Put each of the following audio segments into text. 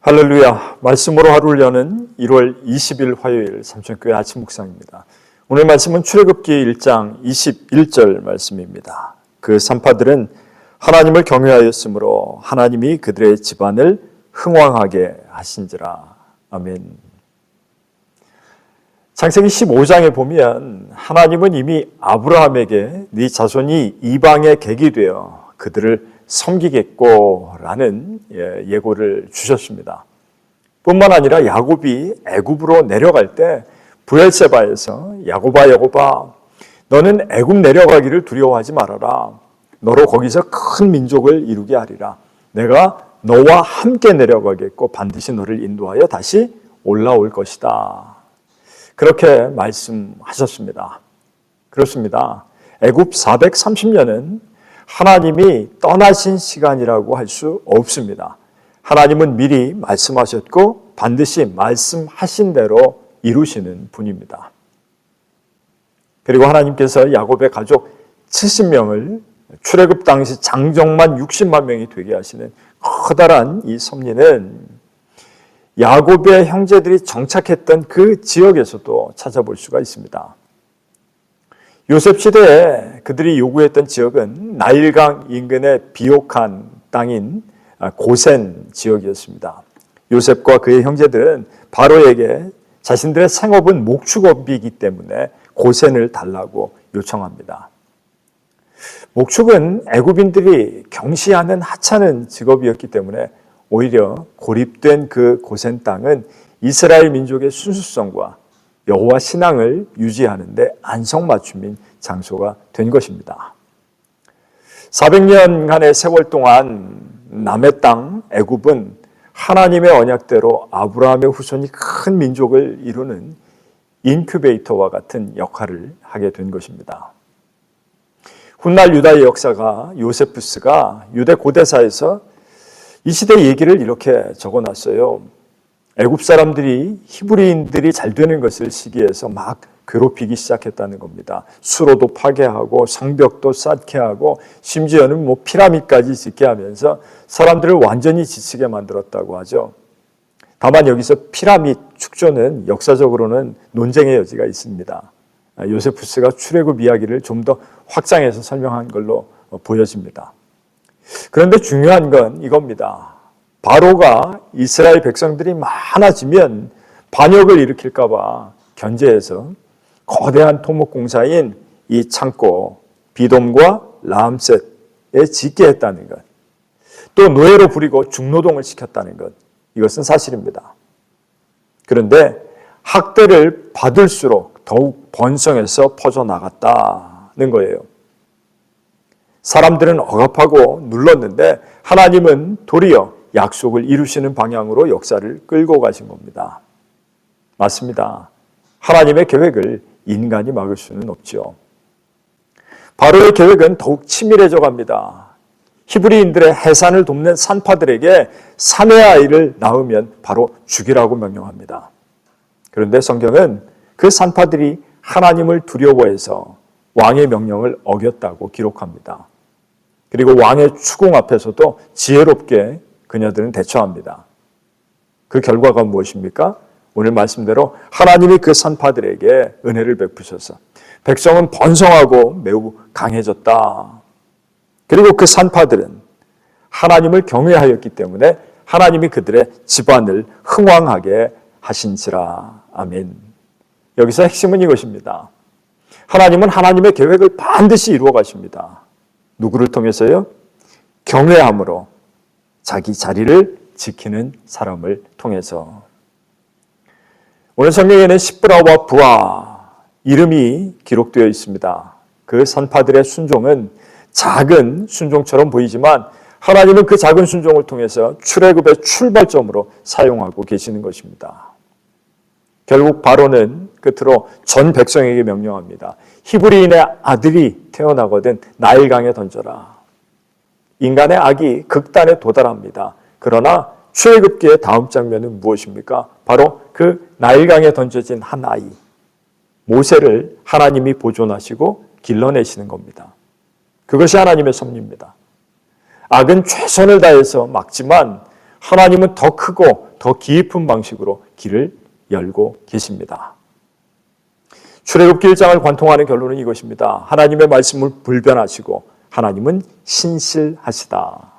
할렐루야. 말씀으로 하루를 여는 1월 20일 화요일 삼천교회 아침 묵상입니다. 오늘 말씀은 출애굽기 1장 21절 말씀입니다. 그 산파들은 하나님을 경외하였으므로 하나님이 그들의 집안을 흥왕하게 하신지라. 아멘. 창세기 15장에 보면 하나님은 이미 아브라함에게 네 자손이 이방의 객이 되어 그들을 섬기겠고라는 예고를 주셨습니다. 뿐만 아니라 야곱이 애굽으로 내려갈 때 브엘세바에서 야곱아 너는 애굽 내려가기를 두려워하지 말아라. 너로 거기서 큰 민족을 이루게 하리라. 내가 너와 함께 내려가겠고 반드시 너를 인도하여 다시 올라올 것이다. 그렇게 말씀하셨습니다. 그렇습니다. 애굽 430년은 하나님이 떠나신 시간이라고 할 수 없습니다. 하나님은 미리 말씀하셨고 반드시 말씀하신 대로 이루시는 분입니다. 그리고 하나님께서 야곱의 가족 70명을 출애굽 당시 장정만 60만 명이 되게 하시는 커다란 이 섭리는 야곱의 형제들이 정착했던 그 지역에서도 찾아볼 수가 있습니다. 요셉 시대에 그들이 요구했던 지역은 나일강 인근의 비옥한 땅인 고센 지역이었습니다. 요셉과 그의 형제들은 바로에게 자신들의 생업은 목축업이기 때문에 고센을 달라고 요청합니다. 목축은 애굽인들이 경시하는 하찮은 직업이었기 때문에 오히려 고립된 그 고센 땅은 이스라엘 민족의 순수성과 여호와 신앙을 유지하는 데 안성맞춤인 장소가 된 것입니다. 400년간의 세월 동안 남의 땅 애굽은 하나님의 언약대로 아브라함의 후손이 큰 민족을 이루는 인큐베이터와 같은 역할을 하게 된 것입니다. 훗날 유다의 역사가 요세푸스가 유대 고대사에서 이 시대 얘기를 이렇게 적어놨어요. 애굽 사람들이 히브리인들이 잘 되는 것을 시기해서 막 괴롭히기 시작했다는 겁니다. 수로도 파괴하고 성벽도 쌓게 하고 심지어는 피라미드까지 짓게 하면서 사람들을 완전히 지치게 만들었다고 하죠. 다만 여기서 피라미드 축조는 역사적으로는 논쟁의 여지가 있습니다. 요세푸스가 출애굽 이야기를 좀 더 확장해서 설명한 걸로 보여집니다. 그런데 중요한 건 이겁니다. 바로가 이스라엘 백성들이 많아지면 반역을 일으킬까 봐 견제해서 거대한 토목공사인 이 창고 비돔과 라암셋에 짓게 했다는 것, 또 노예로 부리고 중노동을 시켰다는 것, 이것은 사실입니다. 그런데 학대를 받을수록 더욱 번성해서 퍼져나갔다는 거예요. 사람들은 억압하고 눌렀는데 하나님은 도리어 약속을 이루시는 방향으로 역사를 끌고 가신 겁니다. 맞습니다. 하나님의 계획을 인간이 막을 수는 없죠. 바로의 계획은 더욱 치밀해져 갑니다. 히브리인들의 해산을 돕는 산파들에게 사내 아이를 낳으면 바로 죽이라고 명령합니다. 그런데 성경은 그 산파들이 하나님을 두려워해서 왕의 명령을 어겼다고 기록합니다. 그리고 왕의 추궁 앞에서도 지혜롭게 그녀들은 대처합니다. 그 결과가 무엇입니까? 오늘 말씀대로 하나님이 그 산파들에게 은혜를 베푸셔서 백성은 번성하고 매우 강해졌다. 그리고 그 산파들은 하나님을 경외하였기 때문에 하나님이 그들의 집안을 흥왕하게 하신지라. 아멘. 여기서 핵심은 이것입니다. 하나님은 하나님의 계획을 반드시 이루어 가십니다. 누구를 통해서요? 경외함으로 자기 자리를 지키는 사람을 통해서. 오늘 성경에는 시브라와 부하 이름이 기록되어 있습니다. 그 산파들의 순종은 작은 순종처럼 보이지만 하나님은 그 작은 순종을 통해서 출애굽의 출발점으로 사용하고 계시는 것입니다. 결국 바로는 끝으로 전 백성에게 명령합니다. 히브리인의 아들이 태어나거든 나일강에 던져라. 인간의 악이 극단에 도달합니다. 그러나 출애굽기의 다음 장면은 무엇입니까? 바로 그 나일강에 던져진 한 아이, 모세를 하나님이 보존하시고 길러내시는 겁니다. 그것이 하나님의 섭리입니다. 악은 최선을 다해서 막지만 하나님은 더 크고 더 깊은 방식으로 길을 열고 계십니다. 출애굽기 1장을 관통하는 결론은 이것입니다. 하나님의 말씀을 불변하시고 하나님은 신실하시다.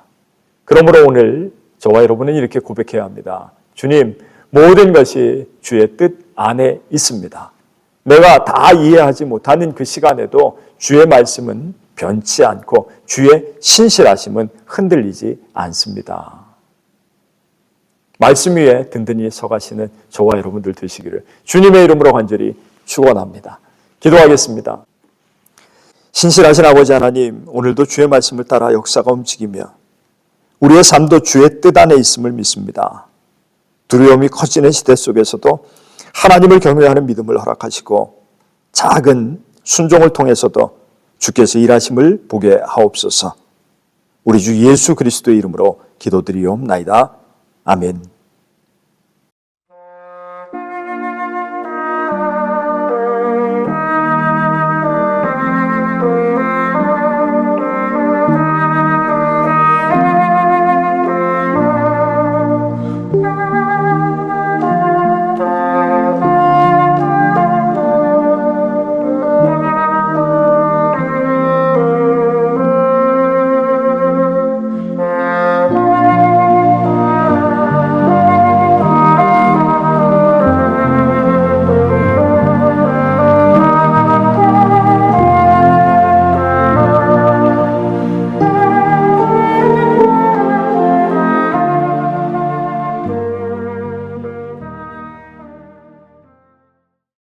그러므로 오늘 저와 여러분은 이렇게 고백해야 합니다. 주님, 모든 것이 주의 뜻 안에 있습니다. 내가 다 이해하지 못하는 그 시간에도 주의 말씀은 변치 않고 주의 신실하심은 흔들리지 않습니다. 말씀 위에 든든히 서가시는 저와 여러분들 되시기를 주님의 이름으로 간절히 축원합니다. 기도하겠습니다. 신실하신 아버지 하나님, 오늘도 주의 말씀을 따라 역사가 움직이며 우리의 삶도 주의 뜻 안에 있음을 믿습니다. 두려움이 커지는 시대 속에서도 하나님을 경외하는 믿음을 허락하시고 작은 순종을 통해서도 주께서 일하심을 보게 하옵소서. 우리 주 예수 그리스도의 이름으로 기도드리옵나이다. 아멘.